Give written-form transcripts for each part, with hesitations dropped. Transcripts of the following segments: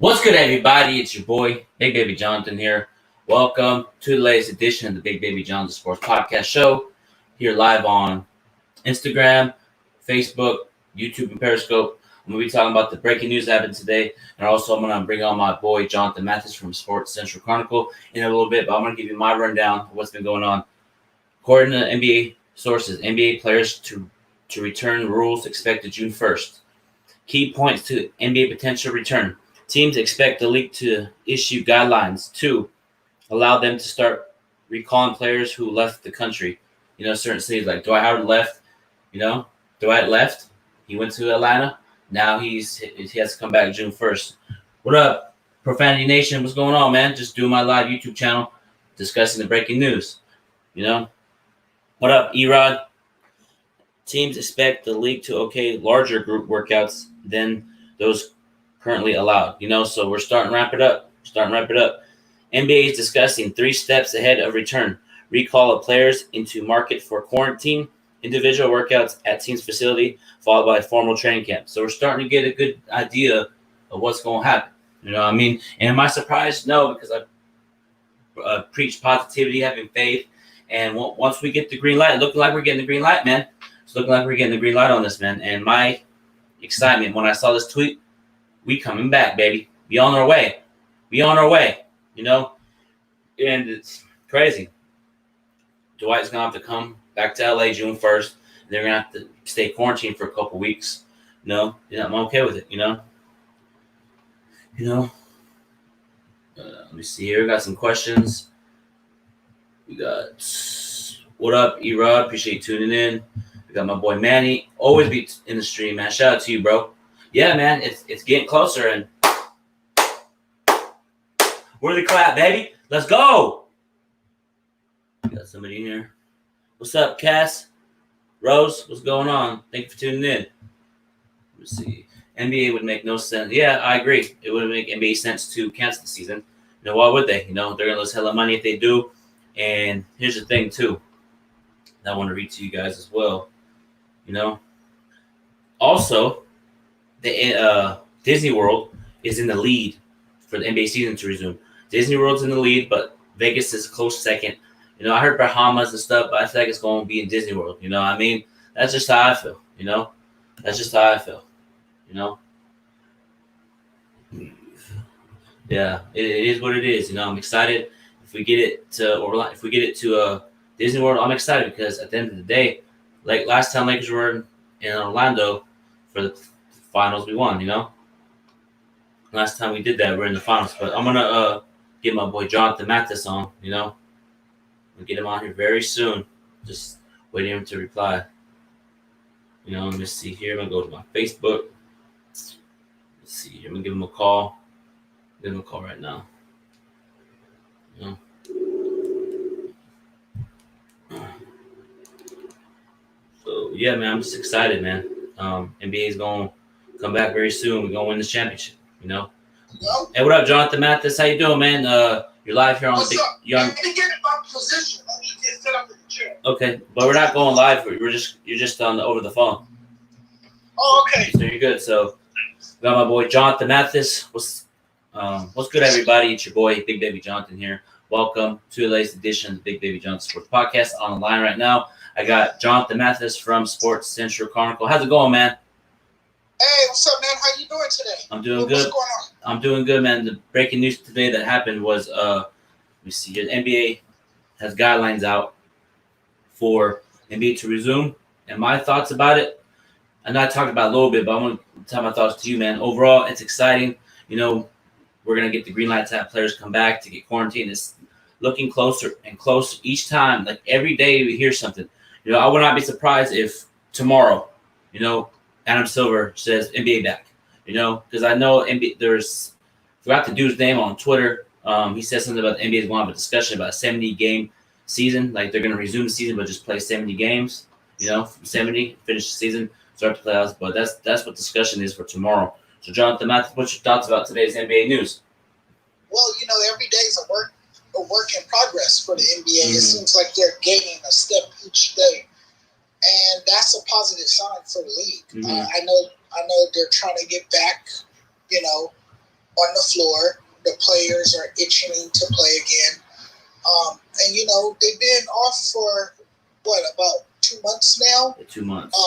What's good, everybody? It's your boy, Bigbabyjonathan here. Welcome to the latest edition of the Bigbabyjonathan Sports Podcast Show. Here live on Instagram, Facebook, YouTube, and Periscope. I'm going to be talking about the breaking news that happened today. And also, I'm going to bring on my boy, Jonathan Mathis from Sports Central Chronicle in a little bit. But I'm going to give you my rundown of what's been going on. According to NBA sources, NBA players to return rules expected June 1st. Key points to NBA potential return. Teams expect the league to issue guidelines to allow them to start recalling players who left the country. Certain cities like Dwight Howard left. Dwight left. He went to Atlanta. Now he has to come back June 1st. What up, Profanity Nation? What's going on, man? Just doing my live YouTube channel discussing the breaking news. What up, Erod? Teams expect the league to okay larger group workouts than those currently allowed. So we're starting to wrap it up. NBA is discussing 3 steps ahead of return. Recall of players into market for quarantine, individual workouts at team's facility, followed by a formal training camp. So we're starting to get a good idea of what's going to happen. And am I surprised? No, because I preach positivity, having faith. And once we get the green light, looking like we're getting the green light, man. It's looking like we're getting the green light on this, man. And my excitement when I saw this tweet, we coming back, baby. We on our way. And it's crazy. Dwight's going to have to come back to LA June 1st. They're going to have to stay quarantined for a couple weeks. I'm okay with it, Let me see here. We got some questions. We got, what up, Erod? Appreciate you tuning in. We got my boy Manny. Always be in the stream, man. Shout out to you, bro. Yeah, man, it's getting closer, and where's the clap, baby? Let's go. Got somebody in here. What's up, Cass? Rose, what's going on? Thank you for tuning in. Let's see. NBA would make no sense. Yeah, I agree. It wouldn't make NBA sense to cancel the season. Why would they? They're going to lose hella money if they do. And here's the thing, too, that I want to read to you guys as well. Also, the Disney World is in the lead for the NBA season to resume. Disney World's in the lead, but Vegas is a close second. I heard Bahamas and stuff, but I feel like it's going to be in Disney World. That's just how I feel. Yeah, it is what it is. I'm excited. If we get it to Disney World, I'm excited because at the end of the day, like last time Lakers were in Orlando for the finals, we won. Last time we did that, we're in the finals. But I'm gonna get my boy Jonathan Mathis on. We'll get him on here very soon. Just waiting for him to reply. Let me see here. I'm gonna go to my Facebook. Let's see here. I'm gonna give him a call. Give him a call right now. So yeah, man, I'm just excited, man. NBA is gonna come back very soon. We're gonna win this championship. Hello? Hey, what up, Jonathan Mathis? How you doing, man? You're live here on What's the up? Let me get in my position. Let me get set up in the chair. Okay, but we're not going live. You're just on over the phone. Oh, okay. So you're good. So got my boy Jonathan Mathis. What's good, everybody? It's your boy Bigbabyjonathan here. Welcome to the latest edition of the Bigbabyjonathan Sports Podcast. On the line right now, I got Jonathan Mathis from Sports Central Chronicle. How's it going, man? Hey, what's up, man? How you doing today? I'm doing good. What's going on? I'm doing good, man. The breaking news today that happened was, let me see here. The NBA has guidelines out for NBA to resume. And my thoughts about it, I know I talked about it a little bit, but I want to tell my thoughts to you, man. Overall, it's exciting. We're going to get the green light to have players come back to get quarantined. It's looking closer and closer each time. Like every day we hear something. I would not be surprised if tomorrow, Adam Silver says NBA back. Because I know NBA, forgot the dude's name on Twitter. He said something about the NBA is going to have a discussion about a 70-game season. Like they're going to resume the season, but just play 70 games. 70, finish the season, start the playoffs. But that's what discussion is for tomorrow. So, Jonathan Mathis, what's your thoughts about today's NBA news? Well, every day is a work in progress for the NBA. Mm-hmm. It seems like they're gaining a step each day, and that's a positive sign for the league. Mm-hmm. I know they're trying to get back, on the floor. The players are itching to play again. And, they've been off for, about 2 months now? 2 months.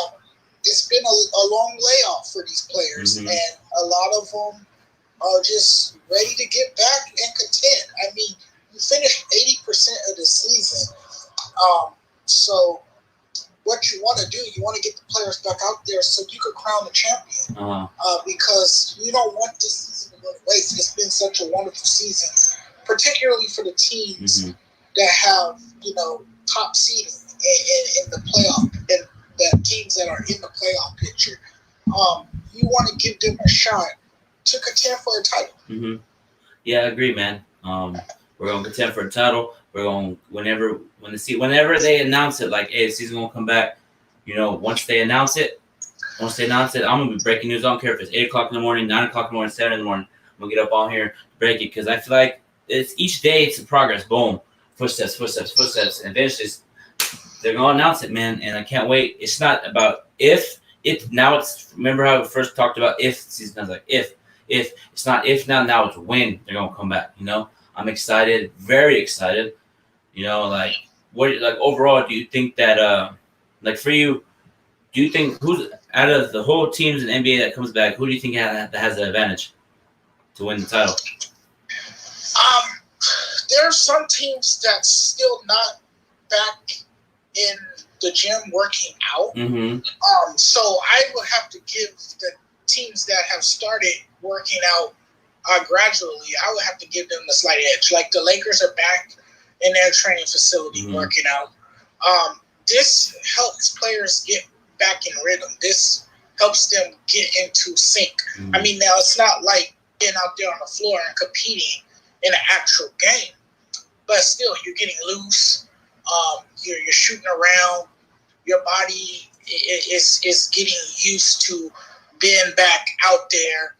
It's been a long layoff for these players, and a lot of them are just ready to get back and contend. I mean, you finished 80% of the season. So what you want to do, you want to get the players back out there so you could crown the champion. Because you don't want this season to go to waste. It's been such a wonderful season, particularly for the teams that have, top seeding in the playoff, and the teams that are in the playoff picture. You want to give them a shot to contend for a title. Yeah, I agree, man. We're gonna contend for a title. We're going whenever they announce it, like, hey, the season's gonna come back. Once they announce it, I'm gonna be breaking news. I don't care if it's 8 o'clock in the morning, 9 o'clock in the morning, 7 in the morning. I'm gonna get up on here, break it, because I feel like it's each day it's a progress. Boom, footsteps, and eventually they're gonna announce it, man. And I can't wait. It's not about if. Now it's, remember how we first talked about if the season. I was like if. It's not if now. Now it's when they're gonna come back. I'm excited, very excited. Overall, do you think that for you, do you think who's out of the whole teams in NBA that comes back, who do you think that has the advantage to win the title? There are some teams that's still not back in the gym working out. So I would have to give the teams that have started working out gradually, I would have to give them the slight edge. Like the Lakers are back in their training facility working out. This helps players get back in rhythm. This helps them get into sync. I mean, now it's not like being out there on the floor and competing in an actual game, but still, you're getting loose. You're shooting around. Your body is getting used to being back out there.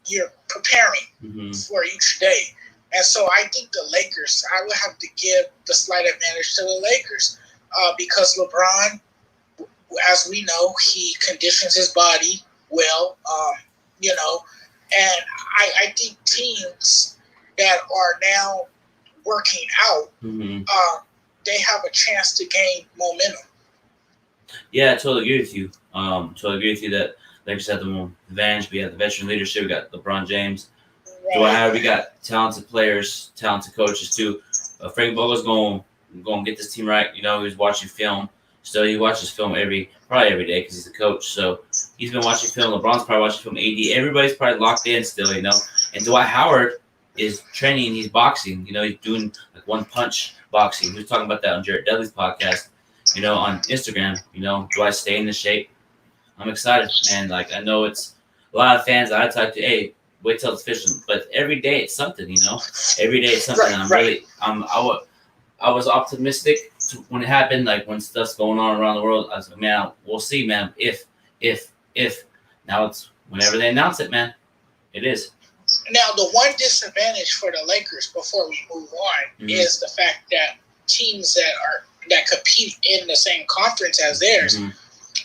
You're preparing for each day. And so I think the Lakers, I would have to give the slight advantage to the Lakers because LeBron, as we know, he conditions his body well, and I think teams that are now working out, they have a chance to gain momentum. Yeah, I totally agree with you. That Lakers have the advantage. We have the veteran leadership. We got LeBron James. Dwight Howard. We got talented players, talented coaches too. Frank Vogel's going to get this team right. He's watching film. Still, he watches film probably every day because he's a coach. So he's been watching film. LeBron's probably watching film. AD. Everybody's probably locked in still. And Dwight Howard is training. He's boxing. He's doing like one punch boxing. He was talking about that on Jared Dudley's podcast. On Instagram. Do I stay in the shape? I'm excited, man. Like, I know it's a lot of fans I talk to. Hey, wait till it's official. But every day it's something. Every day it's something. I was optimistic when it happened. Like when stuff's going on around the world, I was like, man, we'll see, man. If now it's whenever they announce it, man. It is. Now the one disadvantage for the Lakers before we move on is the fact that teams that compete in the same conference as theirs,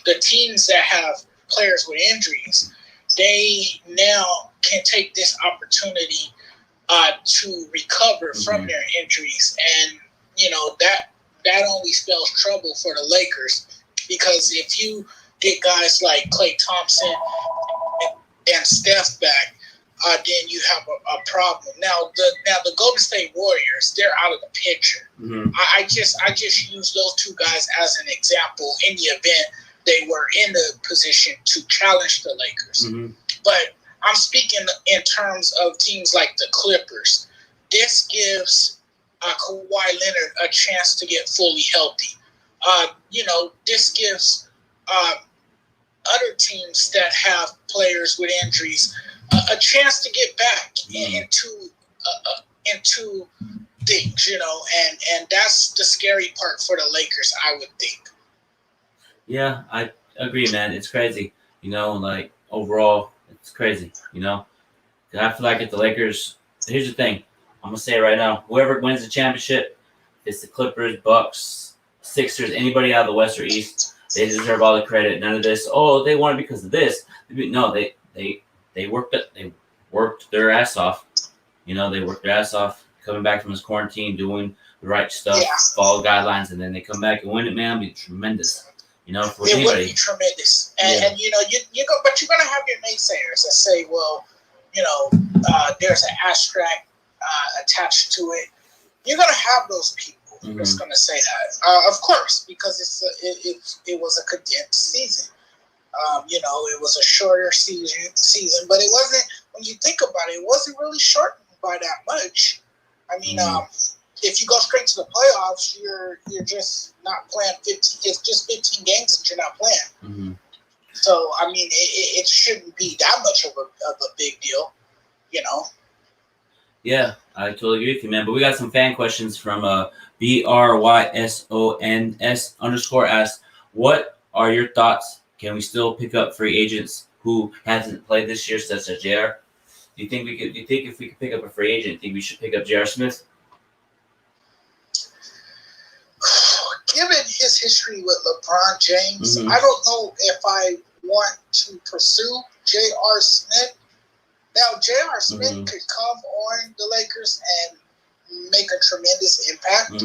the teams that have players with injuries, they now can take this opportunity to recover from their injuries, and that only spells trouble for the Lakers, because if you get guys like Klay Thompson and Steph back, then you have a problem. Now the Golden State Warriors, they're out of the picture. I just use those two guys as an example in the event they were in the position to challenge the Lakers. But I'm speaking in terms of teams like the Clippers. This gives Kawhi Leonard a chance to get fully healthy. This gives other teams that have players with injuries a chance to get back into things, and that's the scary part for the Lakers, I would think. Yeah, I agree, man. It's crazy, like overall, it's crazy, I feel like if the Lakers, here's the thing, I'm gonna say it right now, whoever wins the championship, it's the Clippers, Bucks, Sixers, anybody out of the West or East, they deserve all the credit. None of this, they won it because of this. No, they they worked their ass off. They worked their ass off coming back from this quarantine, doing the right stuff, follow guidelines, and then they come back and win it. Man, it'll be tremendous. For it anybody. would be tremendous. And you go, but you're gonna have your naysayers that say, well, there's an asterisk attached to it. You're gonna have those people that's gonna say that, of course, because it was a condensed season. It was a shorter season, but it wasn't. When you think about it, it wasn't really shortened by that much. I mean, if you go straight to the playoffs, you're just not playing 15. It's just 15 games that you're not playing. So I mean, it shouldn't be that much of a big deal, Yeah, I totally agree with you, man. But we got some fan questions from BRYSONS _ asks, what are your thoughts? Can we still pick up free agents who hasn't played this year, such as JR? Do you think if we could pick up a free agent, think we should pick up J.R. Smith? Given his history with LeBron James, I don't know if I want to pursue J.R. Smith. Now, J.R. Smith could come on the Lakers and make a tremendous impact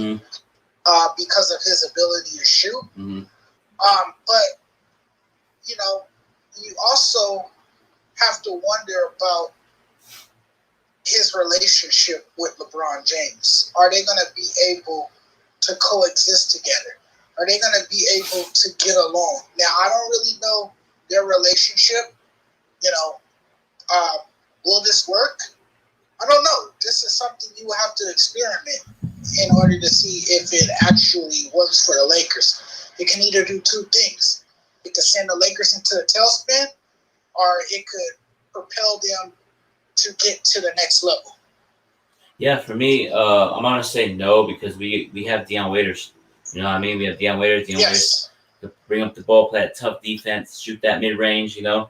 because of his ability to shoot. But, you also have to wonder about his relationship with LeBron James. Are they going to be able to coexist together? Are they going to be able to get along? Now, I don't really know their relationship. Will this work? I don't know. This is something you will have to experiment in order to see if it actually works for the Lakers. It can either do two things. It could send the Lakers into a tailspin, or it could propel them to get to the next level. Yeah, for me, I'm going to say no because we have Deion Waiters. You know what I mean? We have Deion Waiters. Waiters to bring up the ball, play that tough defense, shoot that mid-range, I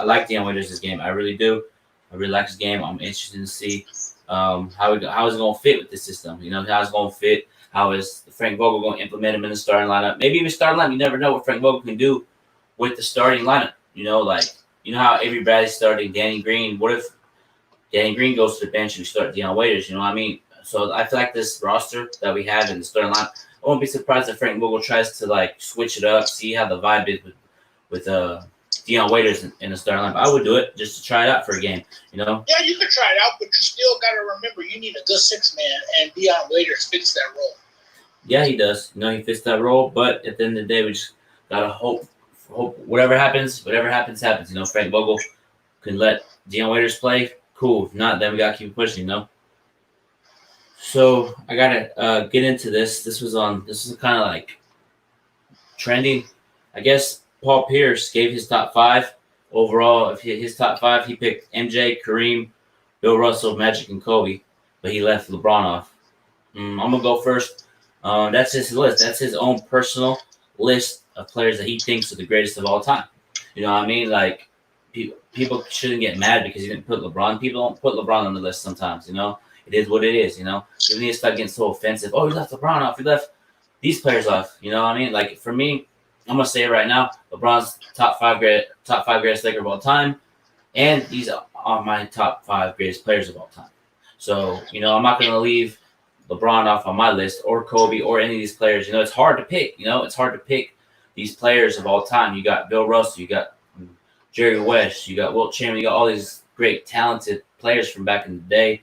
like Deion Waiters' game. I really do. I really like his game. I'm interested to see how is it going to fit with the system. How it's going to fit. How is Frank Vogel going to implement him in the starting lineup? Maybe even starting lineup. You never know what Frank Vogel can do with the starting lineup. How Avery Bradley's starting Danny Green. What if Danny Green goes to the bench and we start Deion Waiters? You know what I mean? So I feel like this roster that we have in the starting lineup, I won't be surprised if Frank Vogel tries to switch it up, see how the vibe is with Deion Waiters in the starting lineup. I would do it just to try it out for a game. Yeah, you could try it out, but you still got to remember you need a good six man, and Deion Waiters fits that role. Yeah, he does. He fits that role. But at the end of the day, we just gotta hope whatever happens. Frank Vogel can let Deion Waiters play. Cool. If not, then we gotta keep pushing. So I gotta get into this. This was kind of like trending. I guess Paul Pierce gave his top 5 overall. Of his top 5, he picked MJ, Kareem, Bill Russell, Magic, and Kobe, but he left LeBron off. I'm gonna go first. That's his list. That's his own personal list of players that he thinks are the greatest of all time. You know what I mean? Like, people shouldn't get mad because he didn't put LeBron. People don't put LeBron on the list sometimes, It is what it is, You don't need to start getting so offensive. Oh, he left LeBron off. He left these players off. You know what I mean? Like, for me, I'm going to say it right now. LeBron's top five greatest Laker of all time. And he's on my top 5 greatest players of all time. So, I'm not going to leave LeBron off on my list or Kobe or any of these players. It's hard to pick. It's hard to pick these players of all time. You got Bill Russell. You got Jerry West. You got Wilt Chamberlain. You got all these great, talented players from back in the day.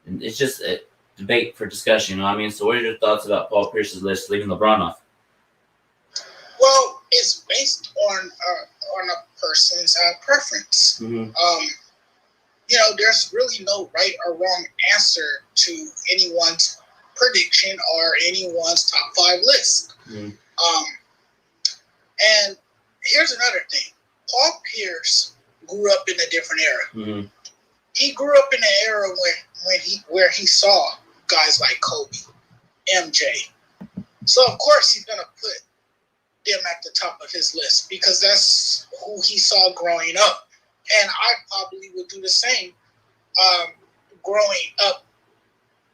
And it's just a debate for discussion. You know what I mean? So what are your thoughts about Paul Pierce's list, leaving LeBron off? Well, it's based on a person's preference. There's really no right or wrong answer to anyone's prediction or anyone's top 5 list. And here's another thing. Paul Pierce grew up in a different era. He grew up in an era where he saw guys like Kobe, MJ. So of course he's gonna put them at the top of his list because that's who he saw growing up. And I probably would do the same, growing up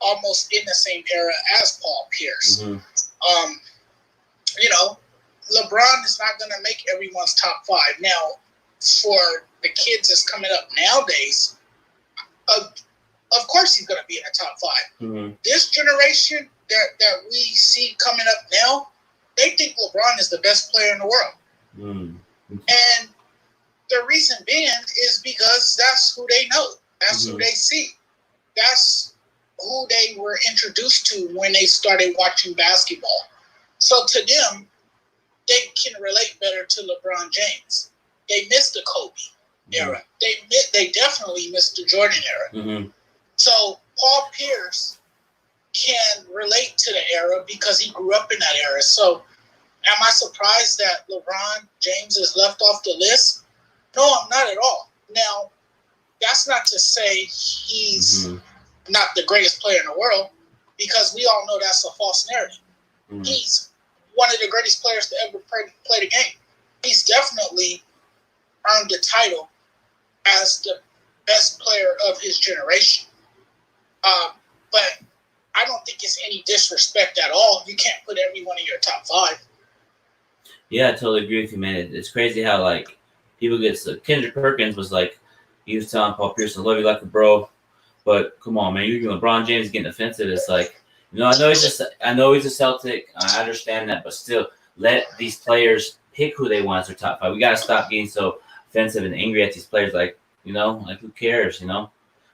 almost in the same era as Paul Pierce. LeBron is not going to make everyone's top 5. Now, for the kids that's coming up nowadays, of course he's going to be in the top 5. Mm-hmm. This generation that we see coming up now, they think LeBron is the best player in the world. Mm-hmm. And the reason being is because that's who they know. That's who they see. That's who they were introduced to when they started watching basketball. So to them, they can relate better to LeBron James. They missed the Kobe era. They definitely missed the Jordan era. Mm-hmm. So Paul Pierce can relate to the era because he grew up in that era. So am I surprised that LeBron James is left off the list? No, I'm not at all. Now, that's not to say he's not the greatest player in the world, because we all know that's a false narrative. Mm-hmm. He's one of the greatest players to ever play the game. He's definitely earned the title as the best player of his generation. But I don't think it's any disrespect at all. You can't put everyone in your top 5. Yeah, I totally agree with you, man. It's crazy how, like, people get so. Kendrick Perkins was like, he was telling Paul Pierce, I love you like a bro, but come on, man, you're LeBron James getting offensive. It's like, I know he's a Celtic. I understand that, but still, let these players pick who they want as their top 5. We got to stop getting so offensive and angry at these players. Like, like, who cares,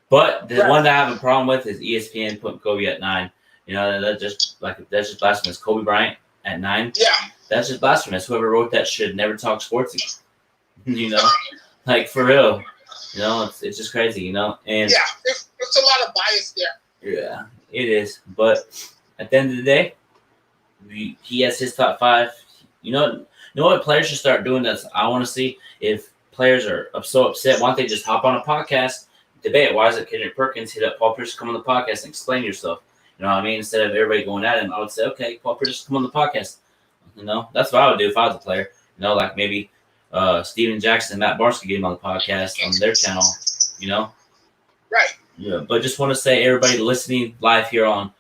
But the one that I have a problem with is ESPN putting Kobe at 9. That's just blasphemous. Kobe Bryant at 9. Yeah. That's just blasphemous. Whoever wrote that should never talk sports again. Like, for real. It's just crazy, And yeah, it's a lot of bias there. Yeah, it is. But at the end of the day, he has his top 5. You know what players should start doing? That's I want to see. If players are so upset, why don't they just hop on a podcast, debate? Why is it Kendrick Perkins hit up Paul Pierce, come on the podcast and explain yourself? You know what I mean? Instead of everybody going at him, I would say, okay, Paul Pierce, come on the podcast. That's what I would do if I was a player. Like maybe Steven Jackson and Matt Barnes could get him on the podcast on their channel. Right. Yeah, but just want to say, everybody listening live here on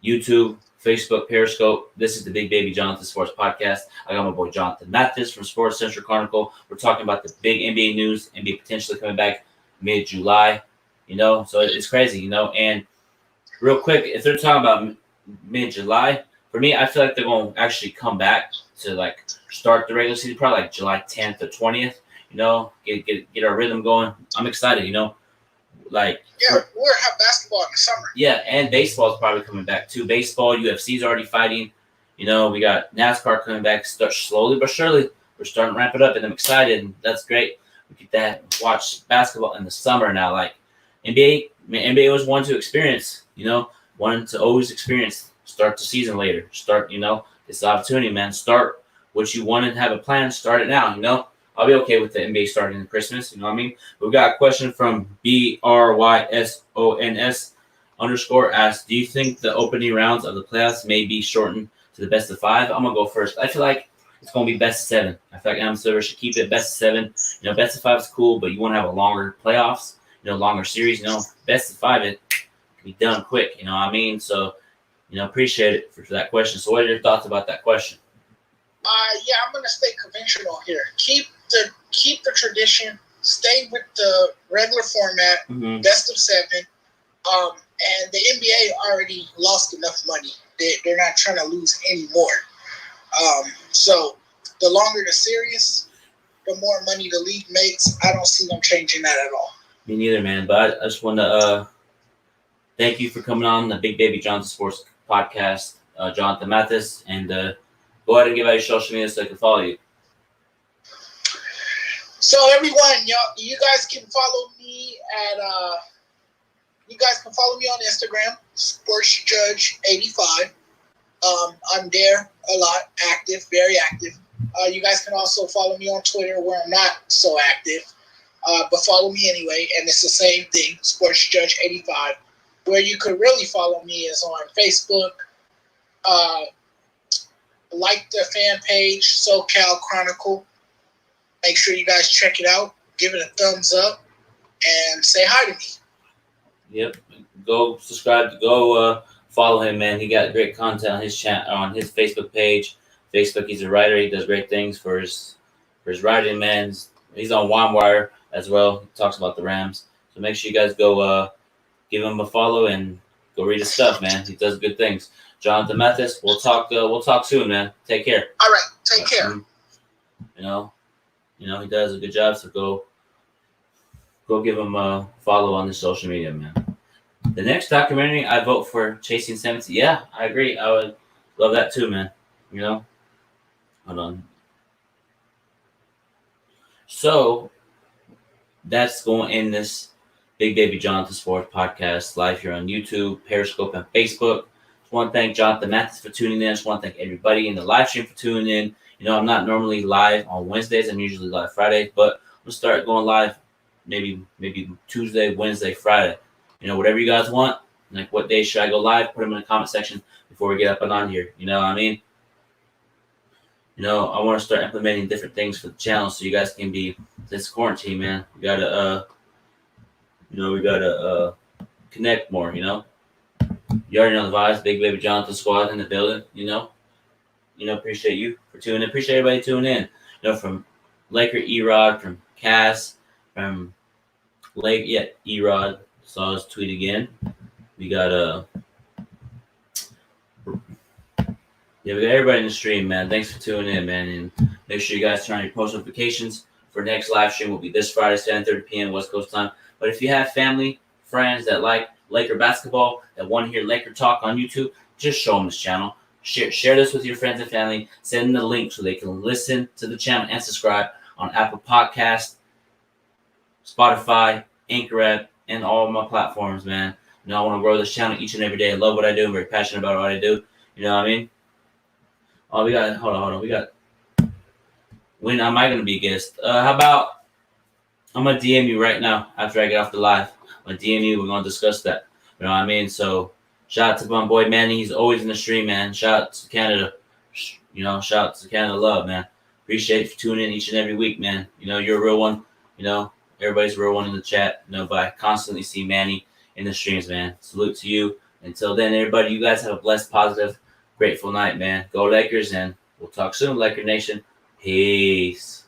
YouTube, Facebook, Periscope, this is the Bigbabyjonathan Sports Podcast. I got my boy Jonathan Mathis from Sports Central Chronicle. We're talking about the big NBA news, NBA potentially coming back mid-July, so it's crazy, and real quick, if they're talking about mid-July, for me, I feel like they're going to actually come back to, like, start the regular season, probably like July 10th or 20th, get our rhythm going. I'm excited, like. Yeah, we'll have basketball in the summer. Yeah, and baseball is probably coming back too. Baseball, UFC's already fighting. We got NASCAR coming back. Start slowly but surely. We're starting to ramp it up, and I'm excited, and that's great. We get that. Watch basketball in the summer now. Like NBA was one to experience. Wanted to always experience. Start the season later. Start. It's the opportunity, man. Start what you wanted to have a plan. Start it now. I'll be okay with the NBA starting in Christmas. You know what I mean? We've got a question from BRYSONS _ asked, do you think the opening rounds of the playoffs may be shortened to the best of 5? I'm going to go first. I feel like it's going to be best of 7. I feel like Adam Silver should keep it best of 7. Best of 5 is cool, but you want to have a longer playoffs, longer series. Best of 5, it can be done quick. You know what I mean? So, appreciate it for that question. So what are your thoughts about that question? Yeah, I'm going to stay conventional here. Keep the tradition. Stay with the regular format, best of 7. And the NBA already lost enough money. They're not trying to lose any more. So the longer the series, the more money the league makes. I don't see them changing that at all. Me neither, man. But I just want to thank you for coming on the Bigbabyjonathan Sports Podcast, Jonathan Mathis, and go ahead and give out your social media so I can follow you. So everyone, you guys can follow me at on Instagram, SportsJudge85. I'm there a lot, active, very active. You guys can also follow me on Twitter, where I'm not so active, but follow me anyway, and it's the same thing, SportsJudge85. Where you could really follow me is on Facebook. Like the fan page, SoCal Chronicle. Make sure you guys check it out. Give it a thumbs up and say hi to me. Yep. Go subscribe. Go follow him, man. He got great content on his on his Facebook page. Facebook, he's a writer. He does great things for his writing, man. He's on WineWire as well. He talks about the Rams. So make sure you guys go give him a follow and go read his stuff, man. He does good things. Jonathan Mathis, we'll talk soon, man. Take care. All right, take care. You know, he does a good job. So go give him a follow on the social media, man. The next documentary, I vote for Chasing 70. Yeah, I agree. I would love that too, man. Hold on. So that's going in this Big Baby Jonathan Sports Podcast live here on YouTube, Periscope, and Facebook. Just want to thank Jonathan Mathis for tuning in. Just want to thank everybody in the live stream for tuning in. I'm not normally live on Wednesdays. I'm usually live Fridays, but I'm gonna start going live maybe Tuesday, Wednesday, Friday. Whatever you guys want. Like, what day should I go live? Put them in the comment section before we get up and on here. You know what I mean? I want to start implementing different things for the channel so you guys can be this quarantine, man. We gotta connect more. You already know the vibes. Big Baby Jonathan squad in the building. Appreciate you for tuning in. Appreciate everybody tuning in. From Laker Erod, from Cass, from Erod. Saw his tweet again. We got we got everybody in the stream, man. Thanks for tuning in, man. And make sure you guys turn on your post notifications for next live stream. Will be this Friday, 7:30 p.m. West Coast time. But if you have family, friends that like Laker basketball, that want to hear Laker talk on YouTube, just show them this channel. Share this with your friends and family. Send them the link so they can listen to the channel and subscribe on Apple Podcasts, Spotify, Anchor app, and all of my platforms, man. I want to grow this channel each and every day. I love what I do. I'm very passionate about what I do. You know what I mean? Oh, hold on. When am I going to be a guest? How about I'm going to DM you right now after I get off the live. I'm going to DM you. We're going to discuss that. You know what I mean? So shout out to my boy Manny. He's always in the stream, man. Shout out to Canada. Shout out to Canada love, man. Appreciate you for tuning in each and every week, man. You're a real one. Everybody's a real one in the chat. But I constantly see Manny in the streams, man. Salute to you. Until then, everybody, you guys have a blessed, positive, grateful night, man. Go Lakers, and we'll talk soon, Laker Nation. Peace.